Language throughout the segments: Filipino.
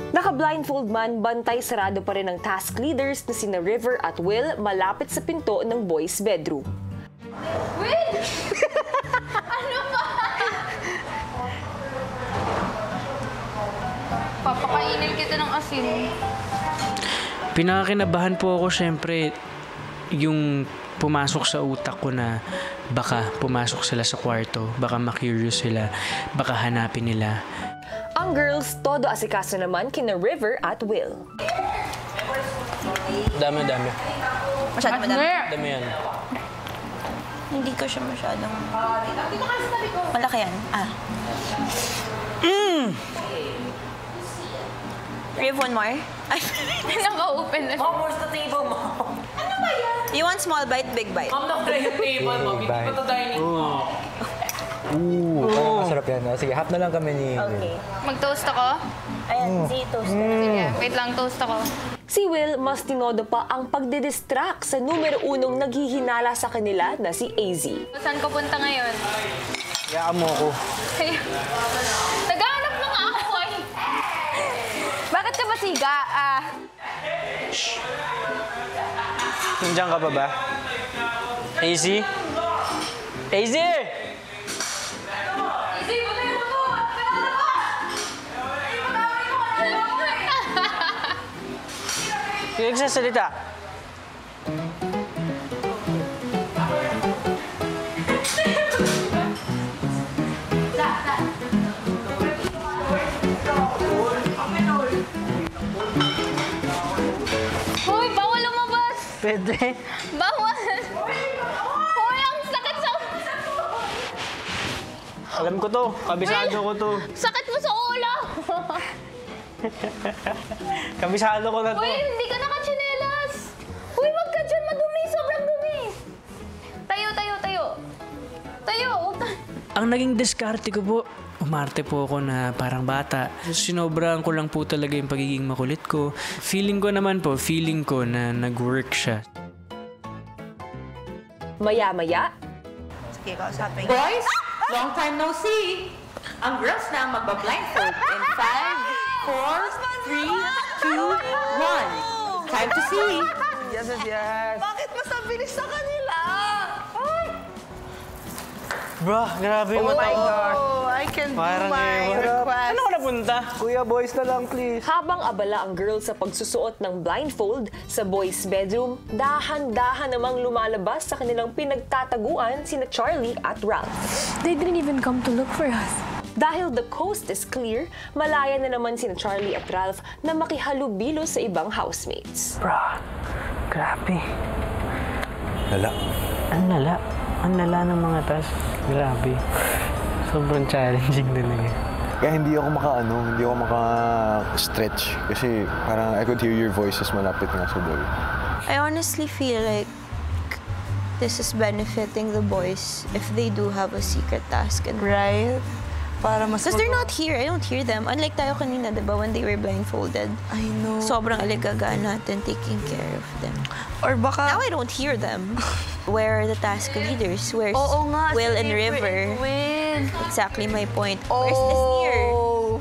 Naka-blindfold man, bantay sarado pa rin ang task leaders na sina River at Will malapit sa pinto ng boys' bedroom. Will! Ano ba? Papakainin kita ng asin. Pinakakinabahan po ako syempre yung pumasok sa utak ko na baka pumasok sila sa kwarto, baka ma-curious sila, baka hanapin nila. Ang girls, todo asikaso naman kina River at Will. Dami. Masyado madami. Dami yan. Hindi ko siya masyadong... Malaki yan. Riv, one more? Naka-open na. Mom, where's the table, Mom? Ano ba yan? You want small bite, big bite? Mom, nakulay yung table, Mom. Hindi pa ito dining. Parang masarap yan. Sige, half na lang kami ni... Okay. Mag-toast ako? Ayan, si toast. Sige, wait lang, toast ako. Si Will, mas tinodo pa ang pagdidistract sa numero unong naghihinala sa kanila na si AZ. Saan ko punta ngayon? Hayaan mo ako. Naghahanap na nga ako eh. Bakit ka ba siga? Nandiyan ka pa ba? AZ? AZ! Yung nagsasalita. Hoy, bawal lumabas! Pwede. Bawal! Hoy, ang sakit sa... Alam ko to. Kabisado ko to. Sakit mo sa ulo! Kabisado ko na to. Hoy, hindi ka nakatsinelas! Hoy, wag ka dyan! Madumi! Sobrang dumi! Tayo! Tayo! Huwag ka... Ang naging diskarte ko po, umarte po ako na parang bata. Sinobrahan ko lang po talaga yung pagiging makulit ko. Feeling ko na nag-work siya. Maya-maya, Sige, kausapin. Boys, long time no see. Ang girls na magba-blindfold in 5, 4, 3, 2, 1. Time to see. Yes. Bakit mas mabilis sa kanila? Bro, grabe yung mata ko. I can Parang request. Ano ka napunta? Kuya, boys na lang, please. habang abala ang girls sa pagsusuot ng blindfold sa boys' bedroom, dahan-dahan namang lumalabas sa kanilang pinagtataguan sina Charlie at Ralph. They didn't even come to look for us. Dahil the coast is clear, malaya na naman sina Charlie at Ralph na makihalubilo sa ibang housemates. Bro, grabe. Lala. Ang lala ng mga tas. Grabe. Sobrang challenging talaga. Kaya hindi ako maka-stretch. Kasi parang I could hear your voices malapit nga sa boy. I honestly feel like this is benefiting the boys if they do have a secret task. And Right? Para mas... because they're not here, I don't hear them. Unlike tayo kanina, di ba, when they were blindfolded. I know. Sobrang aligaga natin taking care of them. Or baka... Now I don't hear them. Where are the task leaders? Where's Oo nga, Will si and River? Will. Exactly my point. Where's this here?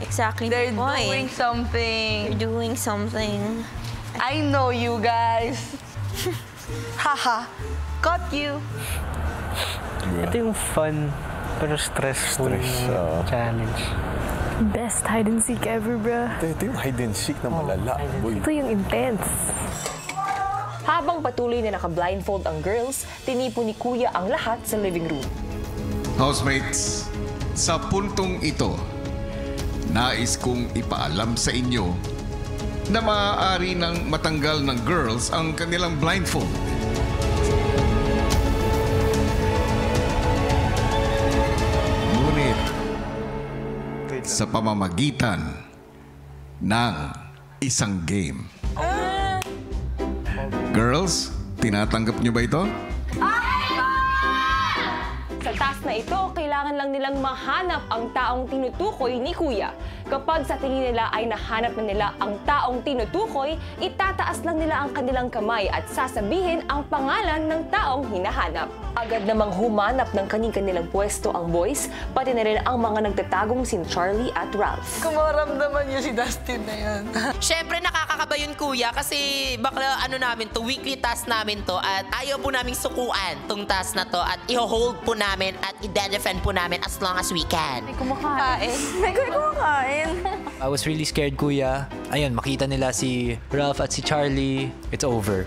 Exactly They're my point. doing something. They're doing something. I know you guys. Haha. Got you. Ito yung fun pero stressful na challenge. Best hide and seek ever, bruh. Ito yung hide and seek na malala, boy. Ito yung intense. Habang patuloy na naka-blindfold ang girls, tinipo ni Kuya ang lahat sa living room. Housemates, sa puntong ito, nais kong ipaalam sa inyo na maaari nang matanggal ng girls ang kanilang blindfold. Ngunit, sa pamamagitan ng isang game. Girls, tinatanggap niyo ba ito? Sa task na ito, kailangan lang nilang mahanap ang taong tinutukoy ni Kuya. Kapag sa tingin nila ay nahanap na nila ang taong tinutukoy, itataas lang nila ang kanilang kamay at sasabihin ang pangalan ng taong hinahanap. Agad namang humanap ng kanilang pwesto ang boys, pati na rin ang mga nagtatagong sin Charlie at Ralph. Kumaramdaman niyo si Dustin na yan. Siyempre nakakakaba yun, Kuya, kasi bakla namin to, weekly task namin to at ayaw po naming sukuan tong task na to at i-hold po namin at i-defend po namin as long as we can. May kumakain. May kumakain. I was really scared, Kuya. Ayun, makita nila si Ralph at si Charlie. It's over.